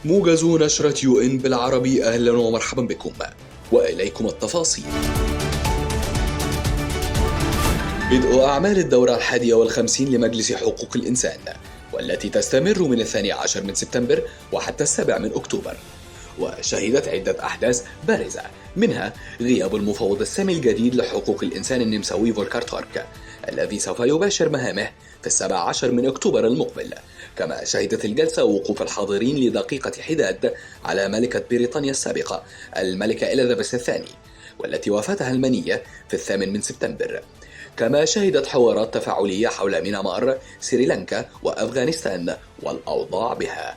موجز نشرة يو إن بالعربي. أهلا ومرحبا بكم وإليكم التفاصيل. بدء أعمال الدورة 51 لمجلس حقوق الإنسان، والتي تستمر من 12 من سبتمبر وحتى 7 من أكتوبر. وشهدت عدة أحداث بارزة، منها غياب المفوض السامي الجديد لحقوق الإنسان النمساوي فولكار تورك، الذي سوف يباشر مهامه في 17 من أكتوبر المقبل. كما شهدت الجلسة وقوف الحاضرين لدقيقة حداد على ملكة بريطانيا السابقة الملكة إليزابيث الثاني، والتي وفاتها المنية في 8 من سبتمبر. كما شهدت حوارات تفاعلية حول ميانمار، سريلانكا وأفغانستان والأوضاع بها.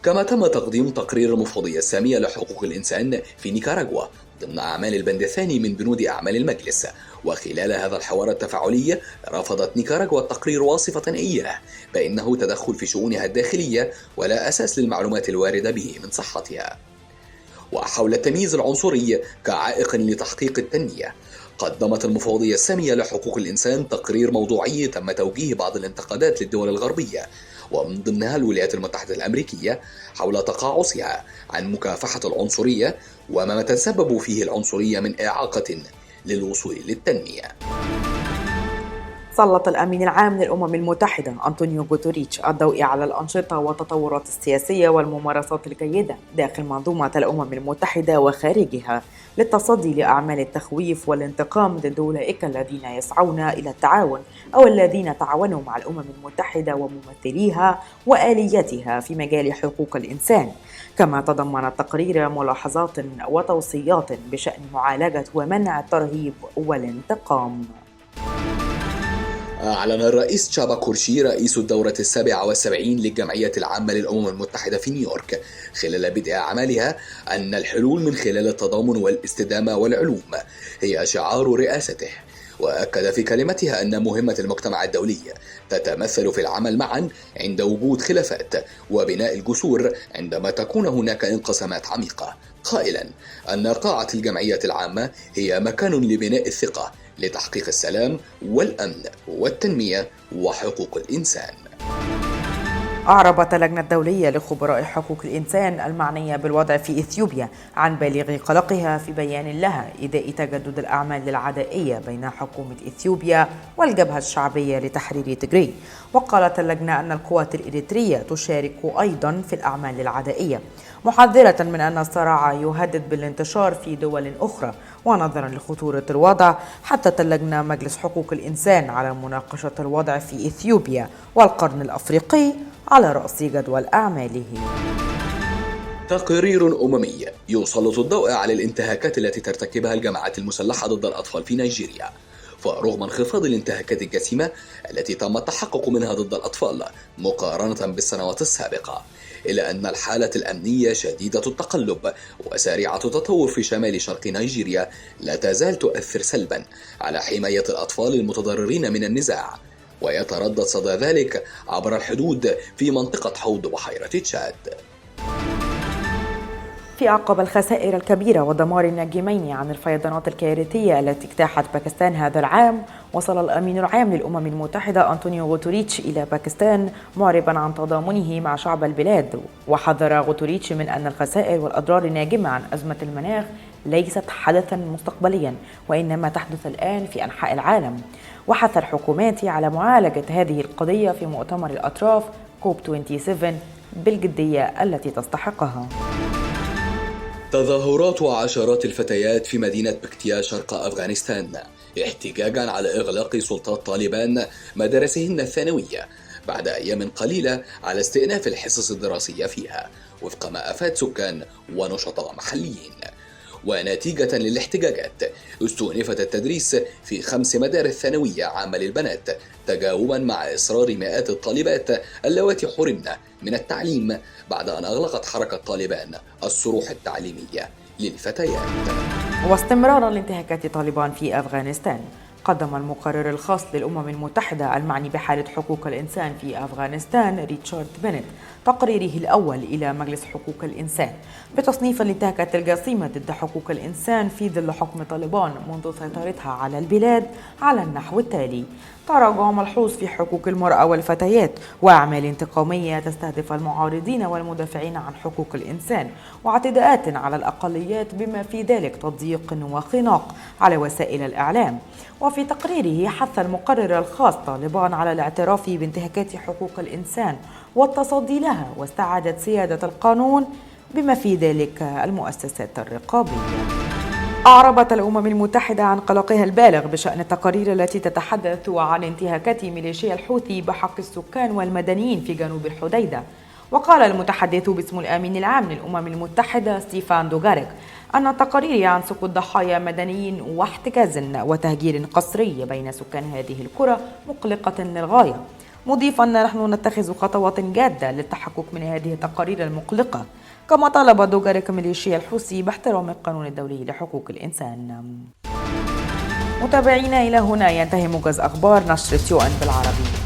كما تم تقديم تقرير المفوضية السامية لحقوق الإنسان في نيكاراغوا ضمن أعمال البند الثاني من بنود أعمال المجلس. وخلال هذا الحوار التفاعلي رفضت نيكاراغوا التقرير واصفة إياه بأنه تدخل في شؤونها الداخلية ولا أساس للمعلومات الواردة به من صحتها. وحول التمييز العنصري كعائق لتحقيق التنمية، قدمت المفوضية السامية لحقوق الإنسان تقرير موضوعي تم توجيه بعض الانتقادات للدول الغربية ومن ضمنها الولايات المتحدة الأمريكية حول تقاعسها عن مكافحة العنصرية وما تسبب فيه العنصرية من إعاقة للوصول للتنمية. سلط الأمين العام للأمم المتحدة أنطونيو غوتوريتش الضوء على الأنشطة والتطورات السياسية والممارسات الجيدة داخل منظومة الأمم المتحدة وخارجها للتصدي لأعمال التخويف والانتقام ضد أولئك الذين يسعون إلى التعاون أو الذين تعاونوا مع الأمم المتحدة وممثليها وآلياتها في مجال حقوق الإنسان. كما تضمن التقرير ملاحظات وتوصيات بشأن معالجة ومنع الترهيب والانتقام. أعلن الرئيس تشابا كورشي رئيس الدورة 77 للجمعية العامة للأمم المتحدة في نيويورك خلال بدء أعمالها أن الحلول من خلال التضامن والاستدامة والعلوم هي شعار رئاسته. وأكد في كلمتها أن مهمة المجتمع الدولي تتمثل في العمل معا عند وجود خلافات وبناء الجسور عندما تكون هناك انقسامات عميقة، قائلا أن قاعة الجمعية العامة هي مكان لبناء الثقة لتحقيق السلام والأمن والتنمية وحقوق الإنسان. أعربت اللجنة الدولية لخبراء حقوق الإنسان المعنية بالوضع في إثيوبيا عن بالغ قلقها في بيان لها إزاء تجدد الأعمال العدائية بين حكومة إثيوبيا والجبهة الشعبية لتحرير تيغراي. وقالت اللجنة أن القوات الإريترية تشارك أيضا في الأعمال العدائية، محذرة من أن الصراع يهدد بالانتشار في دول أخرى. ونظرا لخطورة الوضع حثت اللجنة مجلس حقوق الإنسان على مناقشة الوضع في إثيوبيا والقرن الأفريقي على رأس جدول أعماله. تقرير أممي يسلط الضوء على الانتهاكات التي ترتكبها الجماعات المسلحة ضد الأطفال في نيجيريا. فرغم انخفاض الانتهاكات الجسيمة التي تم التحقق منها ضد الأطفال مقارنة بالسنوات السابقة، إلا أن الحالة الأمنية شديدة التقلب وسريعة التطور في شمال شرق نيجيريا لا تزال تؤثر سلبا على حماية الأطفال المتضررين من النزاع، ويتردد صدى ذلك عبر الحدود في منطقة حوض بحيرة تشاد. في أعقب الخسائر الكبيرة ودمار الناجمين عن الفيضانات الكارثية التي اجتاحت باكستان هذا العام، وصل الأمين العام للأمم المتحدة أنطونيو غوتوريتش إلى باكستان معربا عن تضامنه مع شعب البلاد. وحذر غوتوريتش من أن الخسائر والأضرار الناجمة عن أزمة المناخ ليست حدثا مستقبليا وإنما تحدث الآن في أنحاء العالم. وحث الحكومات على معالجة هذه القضية في مؤتمر الأطراف كوب 27 بالجدية التي تستحقها. تظاهرات عشرات الفتيات في مدينة بكتيا شرق أفغانستان احتجاجا على إغلاق سلطات طالبان مدارسهن الثانوية بعد أيام قليلة على استئناف الحصص الدراسية فيها وفق ما أفاد سكان ونشطاء محليين. ونتيجة للاحتجاجات استؤنفت التدريس في 5 مدارس ثانوية عامة للبنات تجاوبا مع إصرار مئات الطالبات اللواتي حرمن من التعليم بعد أن أغلقت حركة طالبان الصروح التعليمية للفتيات. واستمرارا لانتهاكات طالبان في أفغانستان، قدم المقرر الخاص للأمم المتحدة المعني بحالة حقوق الإنسان في أفغانستان ريتشارد بنت تقريره الأول إلى مجلس حقوق الإنسان بتصنيف الانتهاكات الجسيمة ضد حقوق الإنسان في ظل حكم طالبان منذ سيطرتها على البلاد على النحو التالي: تراجع ملحوظ في حقوق المرأة والفتيات، وأعمال انتقامية تستهدف المعارضين والمدافعين عن حقوق الإنسان، واعتداءات على الأقليات بما في ذلك تضييق وخناق على وسائل الإعلام. وفي تقريره حث المقرر الخاص طالبان على الاعتراف بانتهاكات حقوق الإنسان والتصدي لها واستعادة سيادة القانون بما في ذلك المؤسسات الرقابية. أعربت الأمم المتحدة عن قلقها البالغ بشأن التقارير التي تتحدث عن انتهاكات ميليشيا الحوثي بحق السكان والمدنيين في جنوب الحديدة. وقال المتحدث باسم الأمين العام للأمم المتحدة ستيفان دوغاريك أن التقارير عن سقوط ضحايا مدنيين واحتجاز وتهجير قسري بين سكان هذه القرى مقلقة للغاية، مضيفا نحن نتخذ خطوات جادة للتحقق من هذه التقارير المقلقة. كما طالب دوغاريك ميليشيا الحوثي باحترام القانون الدولي لحقوق الإنسان. متابعينا، إلى هنا ينتهي موجز أخبار نشرة UN بالعربي.